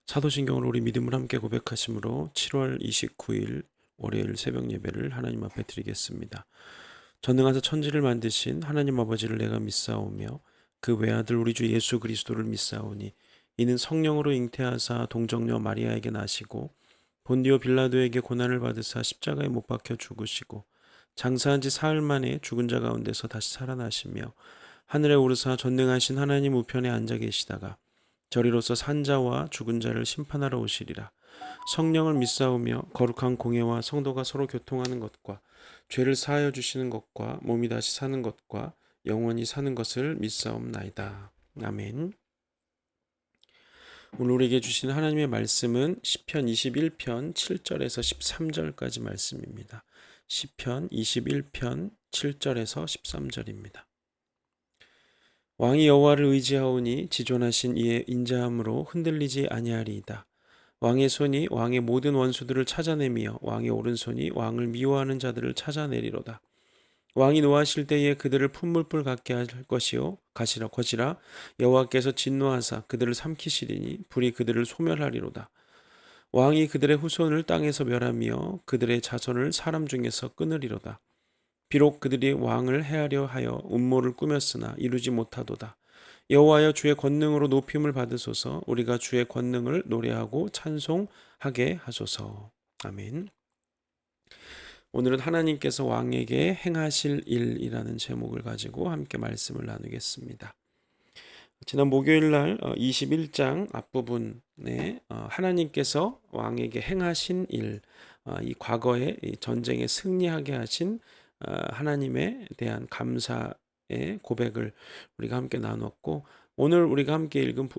사도신경으로 우리 믿음을 함께 고백하심으로 7월 29일 월요일 새벽 예배를 하나님 앞에 드리겠습니다. 전능하사 천지를 만드신 하나님 아버지를 내가 믿사오며 그 외아들 우리 주 예수 그리스도를 믿사오니 이는 성령으로 잉태하사 동정녀 마리아에게 나시고 본디오 빌라도에게 고난을 받으사 십자가에 못 박혀 죽으시고 장사한 지 사흘 만에 죽은 자 가운데서 다시 살아나시며 하늘에 오르사 전능하신 하나님 우편에 앉아 계시다가 저리로서 산자와 죽은 자를 심판하러 오시리라. 성령을 믿사오며 거룩한 공예와 성도가 서로 교통하는 것과 죄를 사하여 주시는 것과 몸이 다시 사는 것과 영원히 사는 것을 믿사옵나이다. 아멘. 오늘 우리에게 주신 하나님의 말씀은 시편 21편 7절에서 13절까지 말씀입니다. 시편 21편 7절에서 13절입니다. 왕이 여호와를 의지하오니 지존하신 이의 인자함으로 흔들리지 아니하리이다. 왕의 손이 왕의 모든 원수들을 찾아내며 왕의 오른손이 왕을 미워하는 자들을 찾아내리로다. 왕이 노하실 때에 그들을 풀물불 같게 할 것이요 것이라 여호와께서 진노하사 그들을 삼키시리니 불이 그들을 소멸하리로다. 왕이 그들의 후손을 땅에서 멸하며 그들의 자손을 사람 중에서 끊으리로다. 비록 그들이 왕을 해하려 하여 음모를 꾸몄으나 이루지 못하도다. 여호와여 주의 권능으로 높임을 받으소서. 우리가 주의 권능을 노래하고 찬송하게 하소서. 아멘. 오늘은 하나님께서 왕에게 행하실 일이라는 제목을 가지고 함께 말씀을 나누겠습니다. 지난 목요일 날 21장 앞부분에 하나님께서 왕에게 행하신 일, 이 과거의 전쟁에 승리하게 하신 하나님에 대한 감사의 고백을 우리가 함께 나눴고, 오늘 우리가 함께 읽은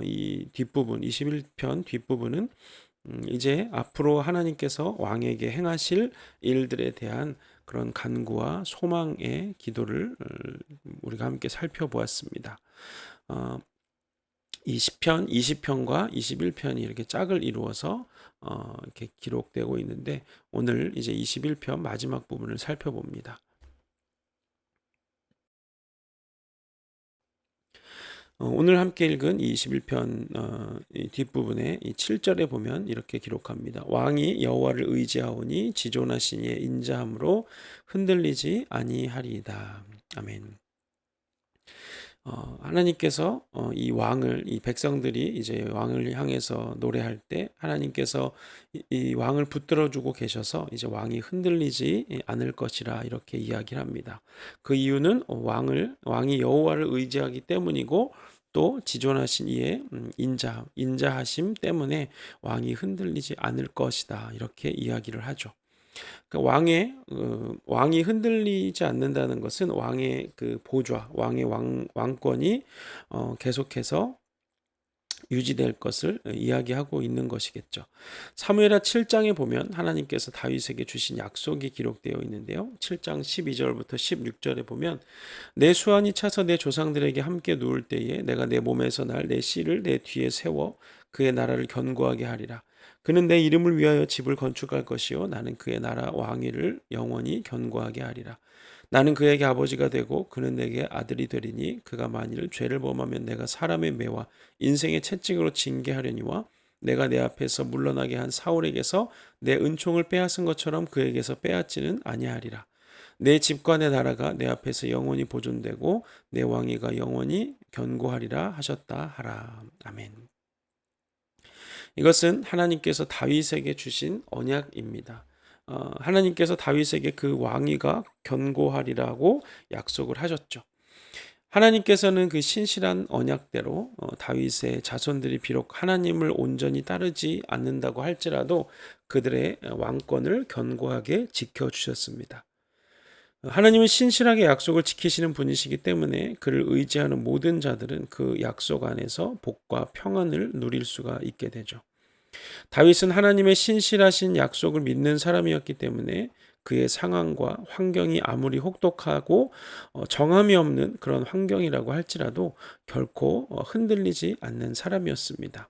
이 뒷부분 21편 뒷부분은 이제 앞으로 하나님께서 왕에게 행하실 일들에 대한 그런 간구와 소망의 기도를 우리가 함께 살펴보았습니다. 이 시편 20편과 21편이 이렇게 짝을 이루어서 이렇게 기록되고 있는데, 오늘 이제 21편 마지막 부분을 살펴봅니다. 오늘 함께 읽은 이 21편 이 뒷부분에 이 7절에 보면 이렇게 기록합니다. 왕이 여호와를 의지하오니 지존하신 이의 인자함으로 흔들리지 아니하리이다. 아멘. 하나님께서 이 왕을, 이 백성들이 이제 왕을 향해서 노래할 때 하나님께서 이 왕을 붙들어주고 계셔서 이제 왕이 흔들리지 않을 것이라 이렇게 이야기를 합니다. 그 이유는 왕이 여호와를 의지하기 때문이고, 또 지존하신 이의 인자하심 때문에 왕이 흔들리지 않을 것이다 이렇게 이야기를 하죠. 그러니까 왕이 흔들리지 않는다는 것은 왕의 그 보좌, 왕의 왕권이 계속해서 유지될 것을 이야기하고 있는 것이겠죠. 사무엘하 7장에 보면 하나님께서 다윗에게 주신 약속이 기록되어 있는데요. 7장 12절부터 16절에 보면 내 수완이 차서 내 조상들에게 함께 누울 때에 내가 내 몸에서 날 내 씨를 내 뒤에 세워 그의 나라를 견고하게 하리라. 그는 내 이름을 위하여 집을 건축할 것이요 나는 그의 나라 왕위를 영원히 견고하게 하리라. 나는 그에게 아버지가 되고 그는 내게 아들이 되리니 그가 만일 죄를 범하면 내가 사람의 매와 인생의 채찍으로 징계하려니와 내가 내 앞에서 물러나게 한 사울에게서 내 은총을 빼앗은 것처럼 그에게서 빼앗지는 아니하리라. 내 집과 내 나라가 내 앞에서 영원히 보존되고 내 왕위가 영원히 견고하리라 하셨다 하라. 아멘. 이것은 하나님께서 다윗에게 주신 언약입니다. 하나님께서 다윗에게 그 왕위가 견고하리라고 약속을 하셨죠. 하나님께서는 그 신실한 언약대로 다윗의 자손들이 비록 하나님을 온전히 따르지 않는다고 할지라도 그들의 왕권을 견고하게 지켜주셨습니다. 하나님은 신실하게 약속을 지키시는 분이시기 때문에 그를 의지하는 모든 자들은 그 약속 안에서 복과 평안을 누릴 수가 있게 되죠. 다윗은 하나님의 신실하신 약속을 믿는 사람이었기 때문에 그의 상황과 환경이 아무리 혹독하고 정함이 없는 그런 환경이라고 할지라도 결코 흔들리지 않는 사람이었습니다.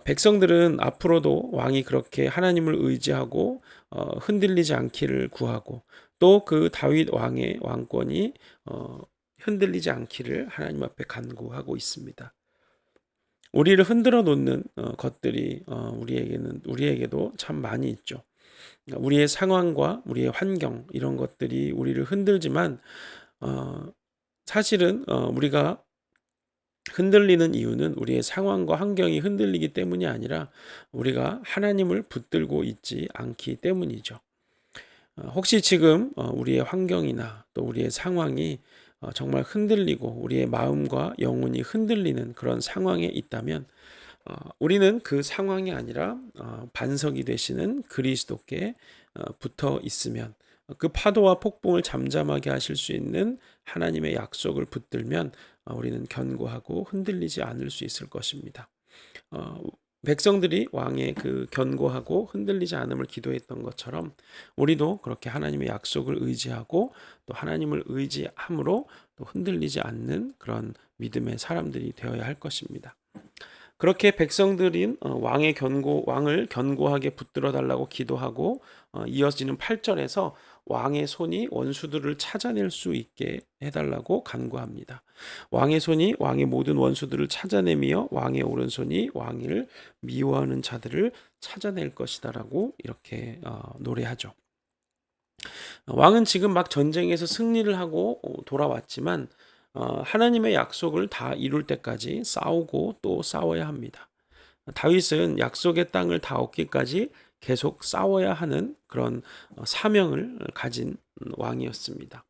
백성들은 앞으로도 왕이 그렇게 하나님을 의지하고 흔들리지 않기를 구하고, 또 그 다윗 왕의 왕권이 흔들리지 않기를 하나님 앞에 간구하고 있습니다. 우리를 흔들어 놓는 것들이 우리에게도 참 많이 있죠. 우리의 상황과 우리의 환경 이런 것들이 우리를 흔들지만 어, 사실은 우리가 흔들리는 이유는 우리의 상황과 환경이 흔들리기 때문이 아니라 우리가 하나님을 붙들고 있지 않기 때문이죠. 혹시 지금 우리의 환경이나 또 우리의 상황이 정말 흔들리고 우리의 마음과 영혼이 흔들리는 그런 상황에 있다면 우리는 그 상황이 아니라 반석이 되시는 그리스도께 붙어 있으면 그 파도와 폭풍을 잠잠하게 하실 수 있는 하나님의 약속을 붙들면 우리는 견고하고 흔들리지 않을 수 있을 것입니다. 어, 백성들이 왕의 그 견고하고 흔들리지 않음을 기도했던 것처럼 우리도 그렇게 하나님의 약속을 의지하고 또 하나님을 의지함으로 또 흔들리지 않는 그런 믿음의 사람들이 되어야 할 것입니다. 그렇게 백성들인 왕을 견고하게 붙들어 달라고 기도하고 이어지는 8절에서 왕의 손이 원수들을 찾아낼 수 있게 해달라고 간구합니다. 왕의 손이 왕의 모든 원수들을 찾아내며 왕의 오른손이 왕을 미워하는 자들을 찾아낼 것이다라고 이렇게 노래하죠. 왕은 지금 막 전쟁에서 승리를 하고 돌아왔지만 하나님의 약속을 다 이룰 때까지 싸우고 또 싸워야 합니다. 다윗은 약속의 땅을 다 얻기까지 계속 싸워야 하는 그런 사명을 가진 왕이었습니다.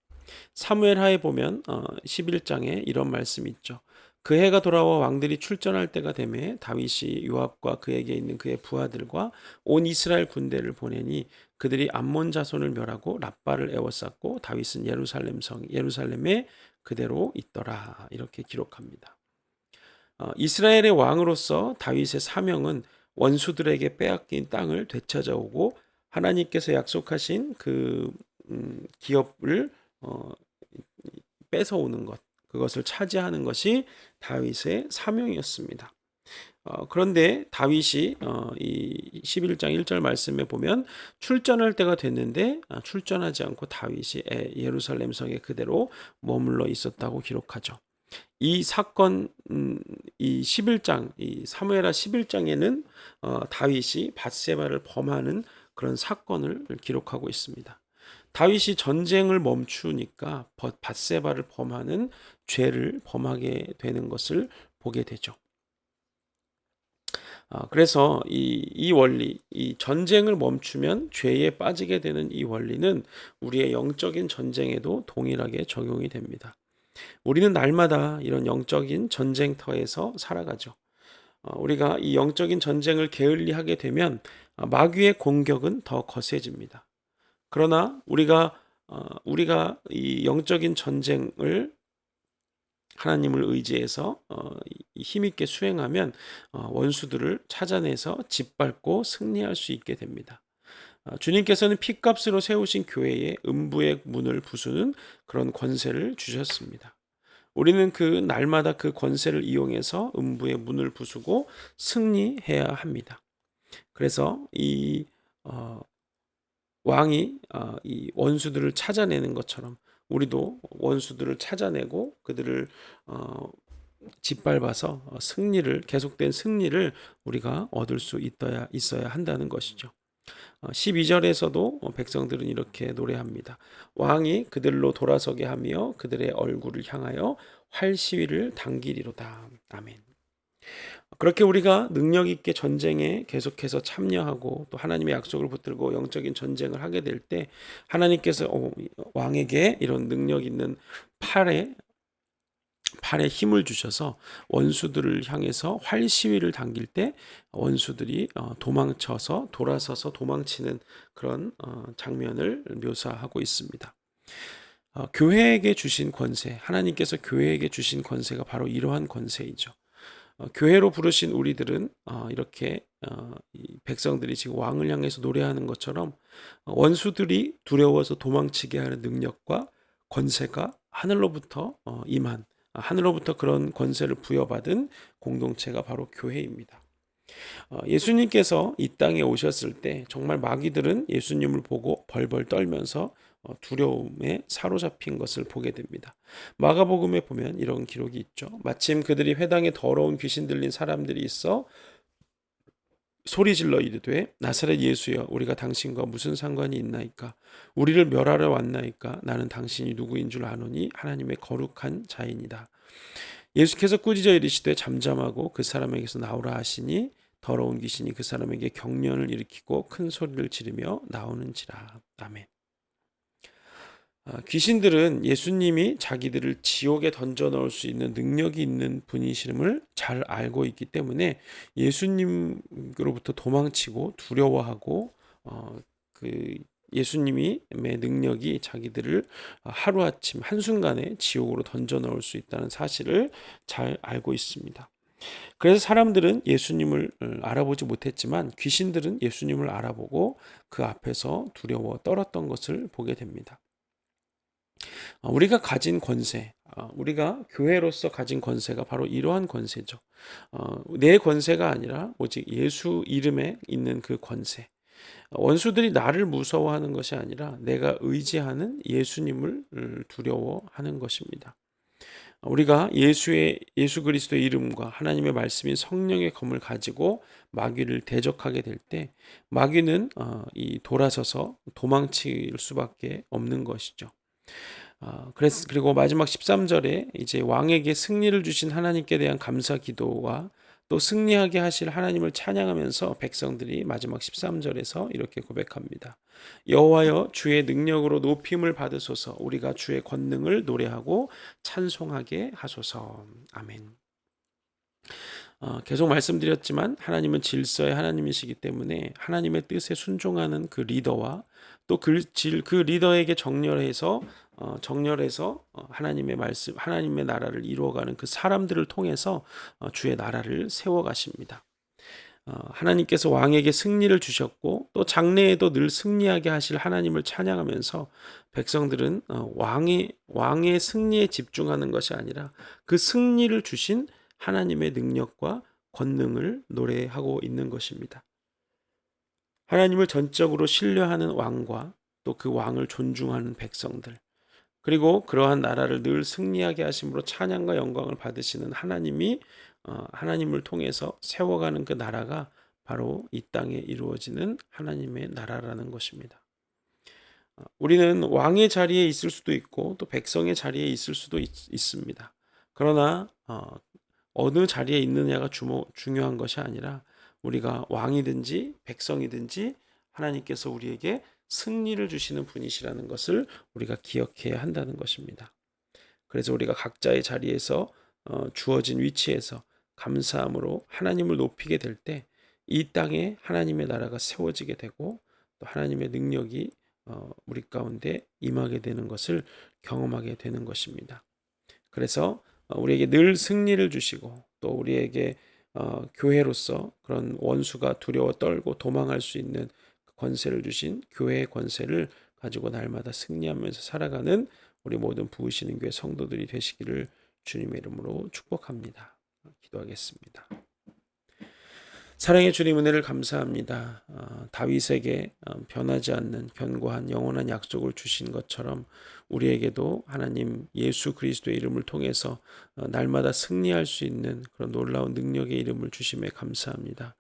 사무엘하에 보면 11장에 이런 말씀이 있죠. 그 해가 돌아와 왕들이 출전할 때가 되매 다윗이 요압과 그에게 있는 그의 부하들과 온 이스라엘 군대를 보내니 그들이 암몬 자손을 멸하고 랍바를 에워쌌고 다윗은 예루살렘에 그대로 있더라. 이렇게 기록합니다. 이스라엘의 왕으로서 다윗의 사명은 원수들에게 빼앗긴 땅을 되찾아오고 하나님께서 약속하신 그 기업을 뺏어오는 것, 그것을 차지하는 것이 다윗의 사명이었습니다. 그런데 다윗이 이 11장 1절 말씀에 보면 출전할 때가 됐는데 출전하지 않고 다윗이 예루살렘 성에 그대로 머물러 있었다고 기록하죠. 이 사건 이 11장 이 사무엘하 11장에는 다윗이 밧세바를 범하는 그런 사건을 기록하고 있습니다. 다윗이 전쟁을 멈추니까 밧세바를 범하는 죄를 범하게 되는 것을 보게 되죠. 그래서 이 원리, 이 전쟁을 멈추면 죄에 빠지게 되는 이 원리는 우리의 영적인 전쟁에도 동일하게 적용이 됩니다. 우리는 날마다 이런 영적인 전쟁터에서 살아가죠. 우리가 이 영적인 전쟁을 게을리하게 되면 마귀의 공격은 더 거세집니다. 그러나 우리가 이 영적인 전쟁을 하나님을 의지해서 힘있게 수행하면 원수들을 찾아내서 짓밟고 승리할 수 있게 됩니다. 주님께서는 핏값으로 세우신 교회에 음부의 문을 부수는 그런 권세를 주셨습니다. 우리는 그 날마다 그 권세를 이용해서 음부의 문을 부수고 승리해야 합니다. 그래서 이 왕이 이 원수들을 찾아내는 것처럼 우리도 원수들을 찾아내고 그들을 짓밟아서 계속된 승리를 우리가 얻을 수 있어야 한다는 것이죠. 12절에서도 백성들은 이렇게 노래합니다. 왕이 그들로 돌아서게 하며 그들의 얼굴을 향하여 활시위를 당기리로다. 아멘. 그렇게 우리가 능력 있게 전쟁에 계속해서 참여하고 또 하나님의 약속을 붙들고 영적인 전쟁을 하게 될 때 하나님께서 왕에게 이런 능력 있는 팔에 힘을 주셔서 원수들을 향해서 활시위를 당길 때 원수들이 돌아서서 도망치는 그런 장면을 묘사하고 있습니다. 교회에게 주신 권세, 하나님께서 교회에게 주신 권세가 바로 이러한 권세이죠. 교회로 부르신 우리들은 이렇게 이 백성들이 지금 왕을 향해서 노래하는 것처럼 원수들이 두려워서 도망치게 하는 능력과 권세가 하늘로부터 그런 권세를 부여받은 공동체가 바로 교회입니다. 예수님께서 이 땅에 오셨을 때 정말 마귀들은 예수님을 보고 벌벌 떨면서 두려움에 사로잡힌 것을 보게 됩니다. 마가복음에 보면 이런 기록이 있죠. 마침 그들이 회당에 더러운 귀신 들린 사람들이 있어 소리질러 이르되 나사렛 예수여 우리가 당신과 무슨 상관이 있나이까 우리를 멸하러 왔나이까 나는 당신이 누구인 줄 아노니 하나님의 거룩한 자이니다. 예수께서 꾸짖어 이르시되 잠잠하고 그 사람에게서 나오라 하시니 더러운 귀신이 그 사람에게 경련을 일으키고 큰 소리를 지르며 나오는지라. 아멘. 귀신들은 예수님이 자기들을 지옥에 던져 넣을 수 있는 능력이 있는 분이심을 잘 알고 있기 때문에 예수님으로부터 도망치고 두려워하고 그 예수님의 능력이 자기들을 하루아침 한순간에 지옥으로 던져 넣을 수 있다는 사실을 잘 알고 있습니다. 그래서 사람들은 예수님을 알아보지 못했지만 귀신들은 예수님을 알아보고 그 앞에서 두려워 떨었던 것을 보게 됩니다. 우리가 가진 권세, 우리가 교회로서 가진 권세가 바로 이러한 권세죠. 내 권세가 아니라 오직 예수 이름에 있는 그 권세. 원수들이 나를 무서워하는 것이 아니라 내가 의지하는 예수님을 두려워하는 것입니다. 우리가 예수 그리스도의 이름과 하나님의 말씀인 성령의 검을 가지고 마귀를 대적하게 될 때 마귀는 돌아서서 도망칠 수밖에 없는 것이죠. 그리고 마지막 13절에 이제 왕에게 승리를 주신 하나님께 대한 감사 기도와 또 승리하게 하실 하나님을 찬양하면서 백성들이 마지막 13절에서 이렇게 고백합니다. 여호와여 주의 능력으로 높임을 받으소서 우리가 주의 권능을 노래하고 찬송하게 하소서. 아멘. 계속 말씀드렸지만 하나님은 질서의 하나님이시기 때문에 하나님의 뜻에 순종하는 그 리더와 또 그 리더에게 정렬해서 하나님의 말씀, 하나님의 나라를 이루어가는 그 사람들을 통해서 주의 나라를 세워가십니다. 하나님께서 왕에게 승리를 주셨고 또 장래에도 늘 승리하게 하실 하나님을 찬양하면서 백성들은 왕의 승리에 집중하는 것이 아니라 그 승리를 주신 하나님의 능력과 권능을 노래하고 있는 것입니다. 하나님을 전적으로 신뢰하는 왕과 또 그 왕을 존중하는 백성들, 그리고 그러한 나라를 늘 승리하게 하심으로 찬양과 영광을 받으시는 하나님을 통해서 세워가는 그 나라가 바로 이 땅에 이루어지는 하나님의 나라라는 것입니다. 우리는 왕의 자리에 있을 수도 있고 또 백성의 자리에 있을 수도 있습니다. 그러나 어느 자리에 있느냐가 중요한 것이 아니라 우리가 왕이든지 백성이든지 하나님께서 우리에게 승리를 주시는 분이시라는 것을 우리가 기억해야 한다는 것입니다. 그래서 우리가 각자의 자리에서 주어진 위치에서 감사함으로 하나님을 높이게 될 때 이 땅에 하나님의 나라가 세워지게 되고 또 하나님의 능력이 우리 가운데 임하게 되는 것을 경험하게 되는 것입니다. 그래서 우리에게 늘 승리를 주시고 또 우리에게 교회로서 그런 원수가 두려워 떨고 도망할 수 있는 권세를 주신 교회의 권세를 가지고 날마다 승리하면서 살아가는 우리 모든 부으시는 교회 성도들이 되시기를 주님의 이름으로 축복합니다. 기도하겠습니다. 사랑의 주님 은혜를 감사합니다. 다윗에게 변하지 않는 견고한 영원한 약속을 주신 것처럼 우리에게도 하나님 예수 그리스도의 이름을 통해서 날마다 승리할 수 있는 그런 놀라운 능력의 이름을 주심에 감사합니다.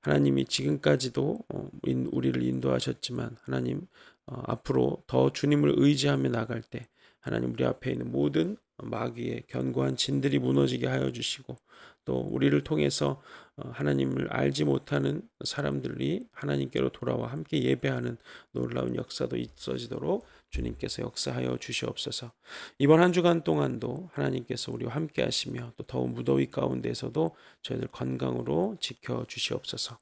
하나님이 지금까지도 우리를 인도하셨지만 하나님 앞으로 더 주님을 의지하며 나갈 때 하나님 우리 앞에 있는 모든 마귀의 견고한 진들이 무너지게 하여 주시고 또 우리를 통해서 하나님을 알지 못하는 사람들이 하나님께로 돌아와 함께 예배하는 놀라운 역사도 있어지도록 주님께서 역사하여 주시옵소서. 이번 한 주간 동안도 하나님께서 우리와 함께 하시며 또 더운 무더위 가운데서도 저희들 건강으로 지켜 주시옵소서.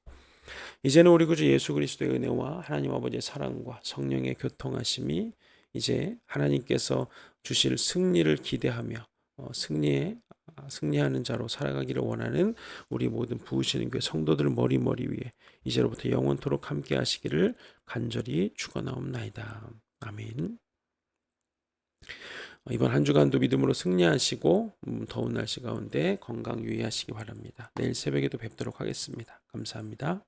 이제는 우리 구주 예수 그리스도의 은혜와 하나님 아버지의 사랑과 성령의 교통하심이 이제 하나님께서 주실 승리를 기대하며 승리하는 자로 살아가기를 원하는 우리 모든 부으시는 교회 성도들 머리 위에 이제로부터 영원토록 함께 하시기를 간절히 축원하옵나이다. 아멘. 이번 한 주간도 믿음으로 승리하시고 더운 날씨 가운데 건강 유의하시기 바랍니다. 내일 새벽에도 뵙도록 하겠습니다. 감사합니다.